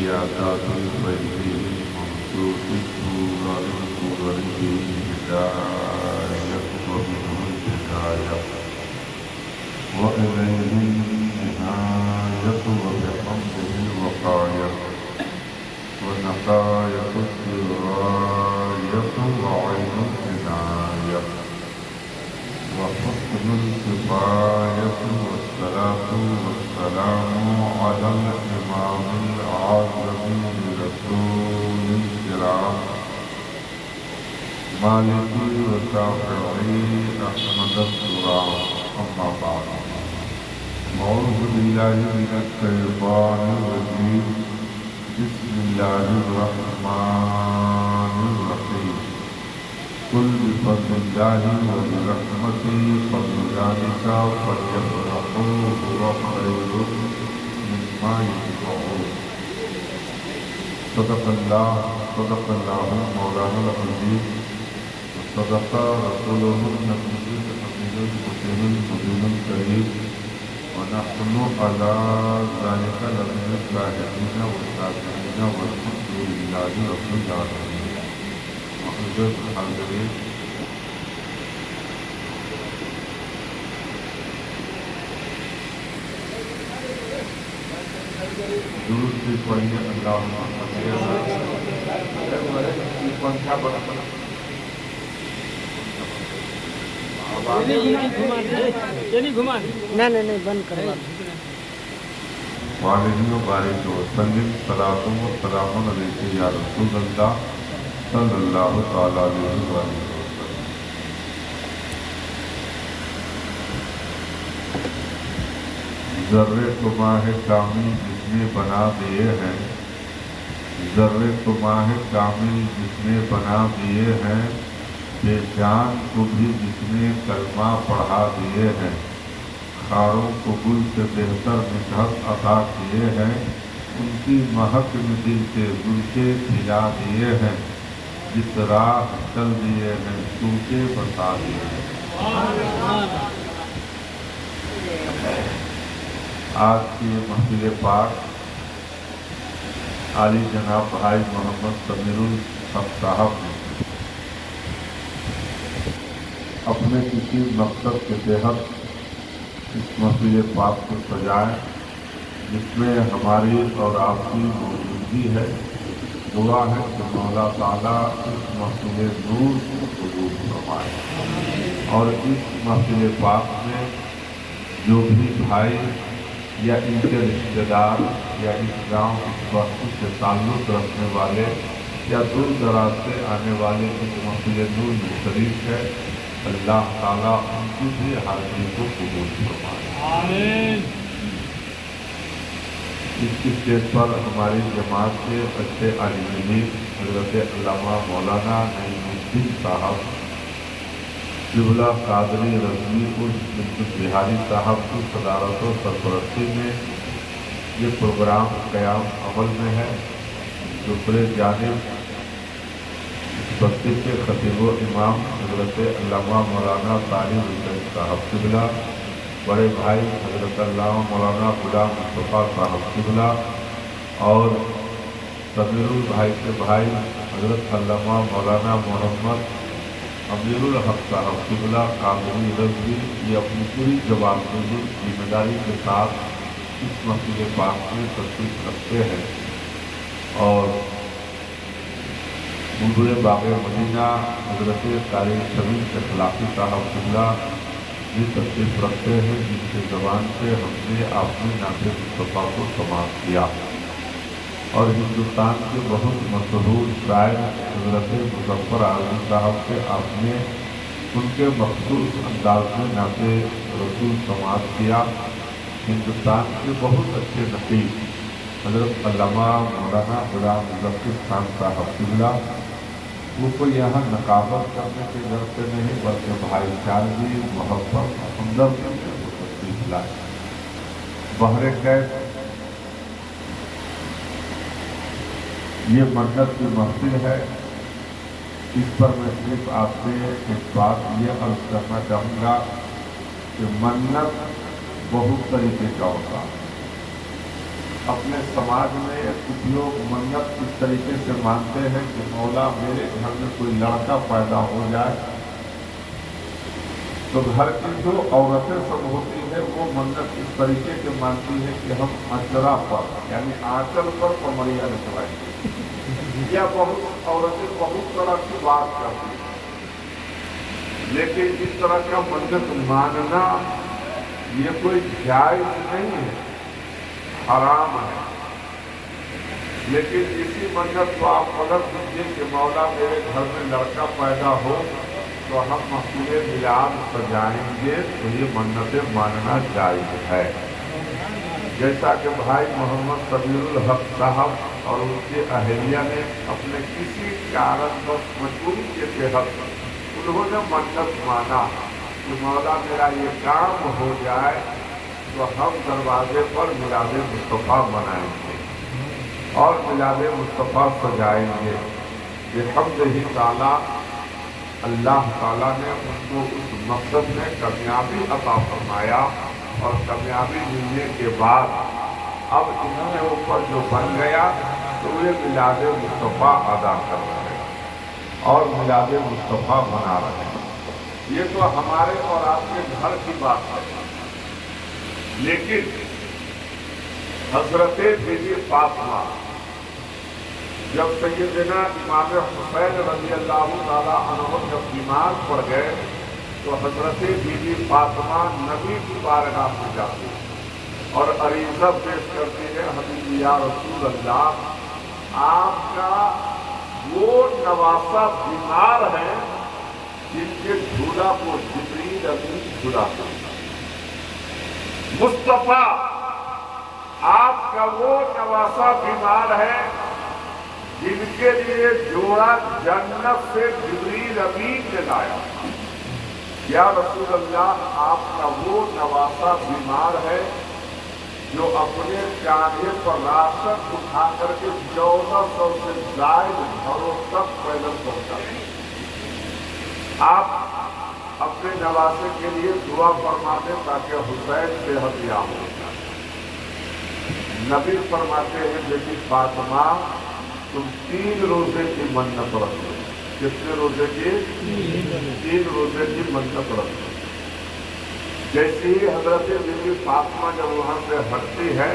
زیادات الفیض منصوص الصور الصور کی ہدایت و منہ الہدایت وإليه النهاية وبحمده الوقاية ونقاية الدراية وعين العناية وحسن الكفاية والصلاة والسلام على الإمام الأعظم لرسول الكرام مالكي وشافعي أحمد السلام أما بعد أعوذ بالله من الشيطان الرجيم بسم الله الرحمن الرحيم قل بفضل الله وبرحمته فبذلك فليفرحوا هو خير مما يجمعون صدق الله مولانا العظيم وصدق رسوله النبي الأمين المبين المبين الكريم ونحن على ذلك لمن الشاهدين والشاكرين والحمد لله رب العالمين. محترم حاضرین، درود بھی پڑھیے اللہم صلی نہیں بند کروا والدین و بارک وسلم صلاۃ و سلام علیک یا رسول اللہ صلی اللہ تعالی علیہ وسلم. ذرے تو ماہ کامل جس نے بنا دیے ہیں، ذرے تو ماہ کامل جس نے بنا دیے ہیں، بے جان کو بھی جس نے کلمہ پڑھا دیے ہیں، خاروں کو گل سے بہتر مدحت عطا کیے ہیں، ان کی مہک میں دل کے گل کے کھلا دیے ہیں، جس راہ چل دیے ہیں تو کے بتا دیے ہیں. آج کی یہ محفل پاک عالی جناب بھائی محمد سمیر الحق صاحب نے اپنے کسی مقصد کے تحت اس محفل پاک کو سجائے، جس میں ہماری اور آپ کی موجودگی ہے. دعا ہے کہ مولا تعالیٰ اس محفل نور کو قبول فرمائے اور اس محفل پاک میں جو بھی بھائی یا ان کے رشتہ دار یا اس گاؤں اس بستی سے تعلق رکھنے والے یا دور دراز سے آنے والے اس محفل نور میں شریک ہے، اللہ تعالیٰ ان کی بھی حاضری کو قبول فرمائے. آمین. اس کی اسٹیج پر ہماری جماعت کے اچھے عالم دین حضرت علامہ مولانا نعیم الدین صاحب قبلہ قادری رضوی الف بہاری صاحب کی صدارت و سرپرستی میں یہ پروگرام قیام عمل میں ہے. دوسرے جانب اس بستی کے خطیب و امام حضرت علامہ مولانا طاہر حسین صاحب قبلہ، بڑے بھائی حضرت علامہ مولانا غلام مصطفیٰ صاحب قبلہ اور سمیر البھائی کے بھائی حضرت علامہ مولانا محمد امیر الحق صاحب قبلہ قادری رضوی، یہ اپنی پوری جوابدہی ذمہ داری کے ساتھ اس محفل پاک میں تشریف رکھتے ہیں. اور مدعو باغ مدینہ حضرت قاری شبیر اخلاقی صاحب قبلہ بھی تشریف رکھتے ہیں، جن کے زبان سے ہم نے اپنے نعت مصطفیٰ کو سماعت کیا. اور ہندوستان کے بہت مشہور شاعر حضرت مظفر اعظم صاحب سے آپ نے ان کے مخصوص انداز میں نعت رسول سماعت کیا. ہندوستان کے بہت اچھے نقیب حضرت علامہ مولانا غلام مظفر خان صاحب قبلہ، وہ کوئی یہاں نقابت کرنے کے ڈر سے نہیں بلکہ بھائی چارگی، محبت، ہمدردی سے وہ تشریف لائے. بحر کیف یہ منت کی محفل ہے. اس پر میں صرف آپ سے ایک بات یہ عرض کرنا چاہوں گا کہ منت بہت طریقے کا ہوتا ہے. अपने समाज में उपयोग मन्नत इस तरीके से मानते हैं कि मौला मेरे घर में कोई लड़का पैदा हो जाए तो घर की जो औरतें सब होती है वो मन्नत इस तरीके से मानती है कि हम अचरा पर यानी आंचल पर कमरिया निकलाएंगे। या बहुत औरतें बहुत तरह की बात करती हैं, लेकिन इस तरह का मन्नत मानना ये कोई जायज नहीं है, हराम है। लेकिन इसी मन्नत को आप पलट दीजिए कि मौला मेरे घर में लड़का पैदा हो तो हम महफिल मिलाद सजाएंगे, तो ये मन्नतें मानना जायज है। जैसा कि भाई मोहम्मद सबीरुल हक साहब और उनके अहलिया ने अपने किसी कारण पर मजबूरी के तहत उन्होंने मन्नत माना कि मौला मेरा ये काम हो जाए तो हम दरवाजे पर मिलाद मुस्तफ़ा बनाएंगे और मिलाद मुस्तफ़ा सजाएंगे। बिहम्दिही ताला अल्लाह ताला ने उनको उस मकसद में कामयाबी अता फरमाया और कामयाबी मिलने के बाद अब इन्होंने ऊपर जो बन गया तो वे मिलाद मुस्तफ़ा अदा कर रहे हैं और मिलाद मुस्तफ़ा बना रहे हैं। ये तो हमारे और आपके घर की बात है। लेकिन हजरत बीबी फातिमा जब सैयदना इमाम हुसैन रज़ी अल्लाह ताला अन्हु जब बीमार पड़ गए तो हजरत बीबी फातिमा नबी की बारगाह में जाती और अरीज़ा पेश करती है, हबीब या रसूल अल्लाह, आपका वो नवासा बीमार है जिनके झूला को जिब्रील अमीन झुलाते हैं। मुस्तफा आपका वो नवासा बीमार है जिनके लिए जोड़ा जन्नत से जिब्रील अमीन ने लाया। या रसूल अल्लाह, आपका वो नवासा बीमार है जो अपने कांधे पर राशन उठा करके 1400 से ज्यादा घरों तक पैदल पहुंचा। आप अपने नवासे के लिए दुआ फरमाते ताकि हुसैन सेहतयाब हो जाए। नबी फरमाते हैं, बेटी फातिमा तुम 3 रोजे की मन्नत रखो। कितने रोजे की? 3 रोजे की मन्नत रखो। जैसे ही हजरत बीबी फातिमा जब वहां से हटती है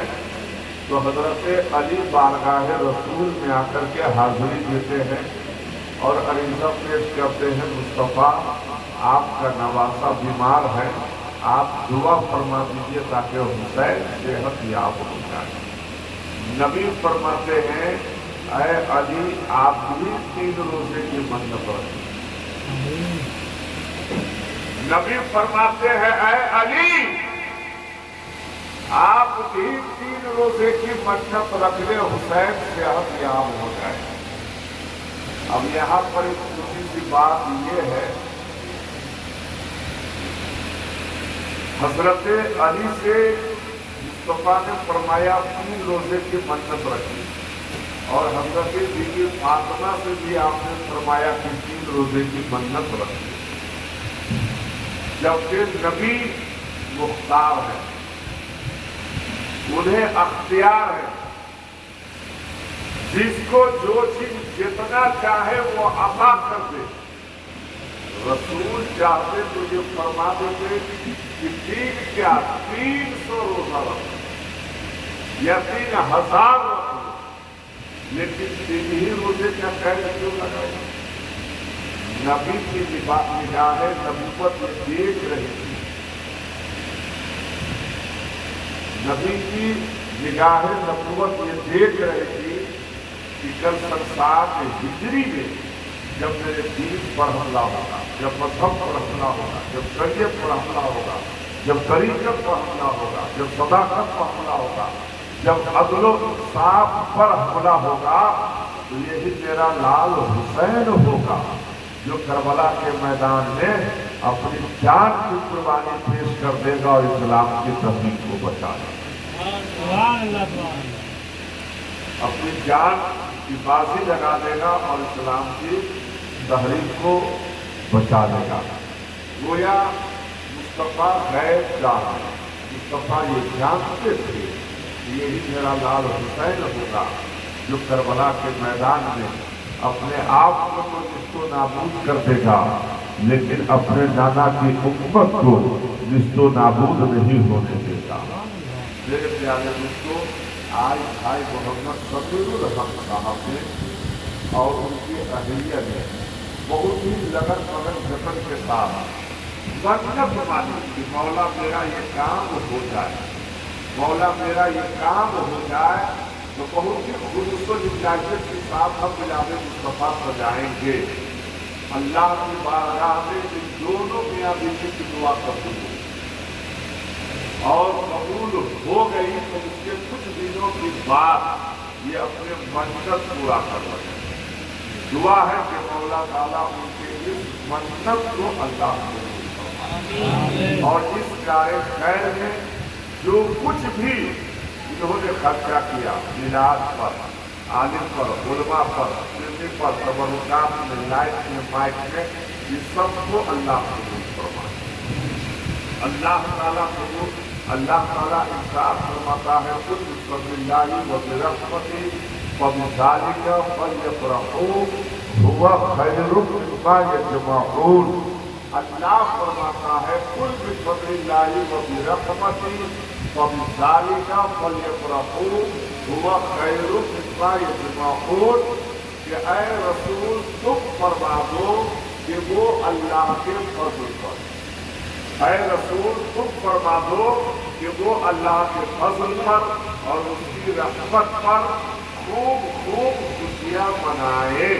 तो हजरत अली बारगाह रसूल में आकर के हाजिरी देते हैं और अरीज़ा पेश करते हैं, मुस्तफ़ा आपका नवासा बीमार है, आप दुआ फरमा दीजिए ताकि हुसैन सेहतयाब हो जाए। नबी फरमाते हैं, ऐ अली आप भी 3 रोजे की मन्नत रखें। नबी फरमाते हैं, ऐ अली आप भी 3 रोजे की मन्नत रख ले, हुसैन सेहतयाब हो जाए। अब यहां पर एक छोटी सी बात यह है, हजरत अली से मुस्तफा ने फरमाया 3 रोजे की मन्नत रखी और हजरत बीबी फातिमा से भी आपने फरमाया कि 3 रोजे की मन्नत रखी। जबकि नबी मुख्तार है, उन्हें अख्तियार है, जिसको जो चीज जितना चाहे वो अता कर दे। रसूल चाहते तो ये फरमा देते कि 300 रोजा रखो या 3000 रखो, लेकिन 3 ही रोजे का कैद क्यों लगाओ? नबी की निगाहें नबूवत देख रही थी। नबी की निगाहें नबूवत ये देख रही थी कि कल संसार में हिजरी में जब मेरे दीन पर हमला होगा, जब मजहब पर हमला होगा, जब शरीयत पर हमला होगा, जब तरीकत पर हमला होगा, जब सदाकत पर हमला होगा, जब अदल इंसाफ पर हमला होगा, तो यही मेरा लाल हुसैन होगा जो करबला के मैदान में अपनी जान की कुर्बानी पेश कर देगा और इस्लाम की तहरीक को बचा लेगा। अपनी जान की बाजी लगा देगा और इस्लाम की तहरीक को बचा लेगा। गोया मुस्तफा गैब जान, मुस्तफा ये जानते थे यही मेरा लाल हुसैन होगा जो करबला के मैदान में अपने आप को तो निस्तो नाबूद कर देगा, लेकिन अपने नाना की उम्मत को निस्तो नाबूद नहीं होने देगा। मेरे प्यारे दोस्तों, आज भाई मोहम्मद शफीउल हक साहब ने और उनकी अहलिया ने बहुत ही लगन मगन जतन के साथ मन्नत मानी कि मौला मेरा ये काम हो जाए, मौला मेरा ये काम हो जाए, तो बहुत ही खुशूसियत के साथ हम मिलाद मुस्तफा सजाएंगे। अल्लाह की बारगाह में इन दोनों मियां बीवी की दुआ कबूल और कबूल हो गई तो उसके कुछ दिनों के बाद ये अपने मन्नत पूरा कर रहे हैं। दुआ है कि मौला ताला उनके इस मन्नत को अल्लाह को और इस कार्य खैर में जो कुछ भी इन्होंने खर्चा किया, मिलाद पर, आलिम पर, उलमा पर, सिल्मी पर, तबरुकात में, लाइट में, माइक में, इस सबको अल्लाह कबूल फरमाए। अल्लाह ताला को अल्लाह ताला इरशाद फरमाता है, कुल बिस्मिल्लाहि व बिरहमति फबिज़ालिका फल्यफ़रहू हुवा खैरुम मिम्मा यजमऊन। अल्लाह फरमाता है, कुल बिस्मिल्लाहि व बिरहमति फबिज़ालिका फल्यफ़रहू हुवा खैरुम मिम्मा यजमऊन। कि ऐ रसूल तुम फरमा दो कि वो अल्लाह के फज़ल पर, ऐ रसूल तुम फरमा दो कि वो अल्लाह के फजल पर और उसकी रहमत पर खूब खूब खुशियां मनाए।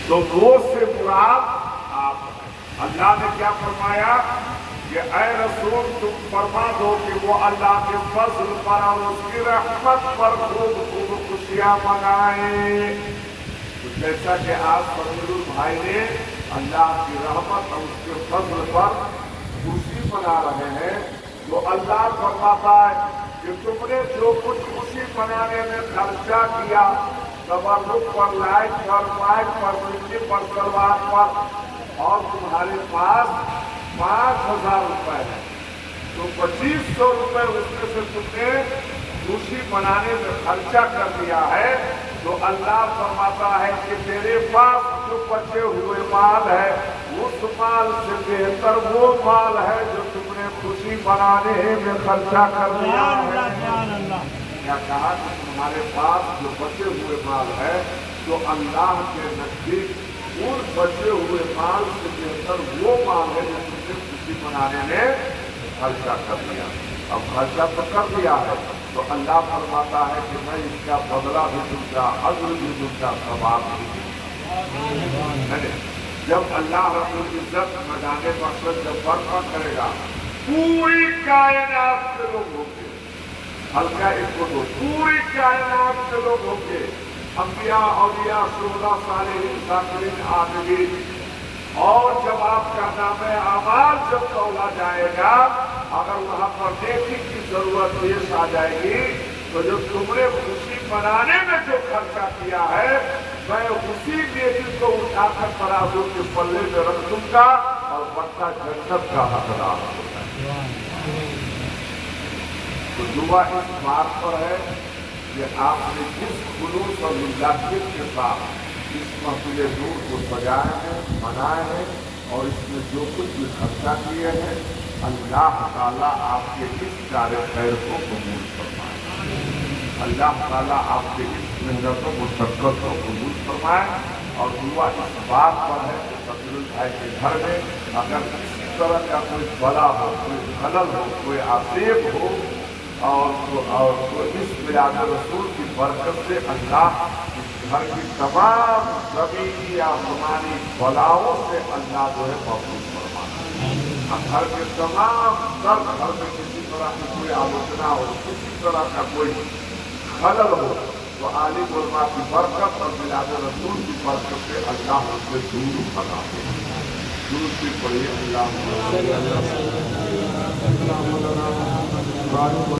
तो वो से मुराद आप हैं। अल्लाह ने क्या फरमाया कि ऐ रसूल तुम फरमा दो कि वो अल्लाह के फजल पर और उसकी रहमत पर खूब खूब खुशियां मनाए। तो जैसा कि आज फजलुल भाई ने अल्लाह की रहमत और उसके फजल पर खुशी मना रहे हैं, तो अल्लाह फरमाता है कि तुमने जो कुछ खुशी मनाने में खर्चा किया, तबर्रुक पर, लाइट पर, माइक पर, बिजली पर, सलवार पर, और तुम्हारे पास 5,000 रुपए है, तो 2,500 रुपए उसमें से तुमने खुशी मनाने में खर्चा कर दिया है। तो अल्लाह फरमाता है कि तेरे पास जो बचे हुए माल है, उस माल से बेहतर वो माल है जो तुमने खुशी मनाने में खर्चा कर दिया है। क्या कहा कि तुम्हारे पास जो बचे हुए माल है, तो अल्लाह के नजदीक उन बचे हुए माल से बेहतर वो माल है जो तुमने खुशी मनाने में खर्चा कर दिया। अब खर्चा तो कर दिया है, तो अल्लाह फरमाता है कि मैं इसका बदला भी दूंगा, अज्र भी दूंगा, सवाब भी दूंगा। जब अल्लाह रब्बुल इज्जत मैदाने मकसद जब बर्पा करेगा, पूरी कायनात से लोग होंगे, हल्का इसको दो, पूरी कायनात से लोग होंगे, अंबिया, औलिया, शुहदा, सालिहीन, साकिरीन, आबिदीन, और जब आपका नाम आमाल जब तौला जाएगा, अगर वहां पर नेकी की जरूरत पेश आ जाएगी, तो जो तुमने खुशी मनाने में जो खर्चा किया है, मैं उसी नेकी को उठाकर तराजू के पल्ले में रख दूंगा और बच्चा जन्नत का हकदार होता है। तो दुआ इस बात पर है कि आपने जिस जुलूस और मिजाजियत के साथ इस महफिल नूर को सजाए हैं, मनाए हैं, और इसमें जो कुछ भी खर्चा किए हैं, अल्लाह ताला आपके इस कार्य खैर को कबूल फरमाए। अल्लाह ताला आपके इस मेहनतों मुशक्कत को कबूल फरमाए। और दुआ इस बात पर है कि फजलुल भाई के घर में अगर किसी तरह का कोई बला हो, कोई खलल हो, कोई आसेब हो, और तो इस मिलाद रसूल की बरकत से अल्लाह घर की तमाम ज़मीनी आसमानी बलाओं से अल्लाह जो है महफूज फरमाना। घर के तमाम दर्द, घर में किसी तरह की कोई आलोचना हो, किसी तरह का कोई खलल हो, तो आलिम उलमा की बरकत और मिलाद रसूल की बरकत से अल्लाह उससे दूर फरमा दे। दूर से पढ़िए अल्लाह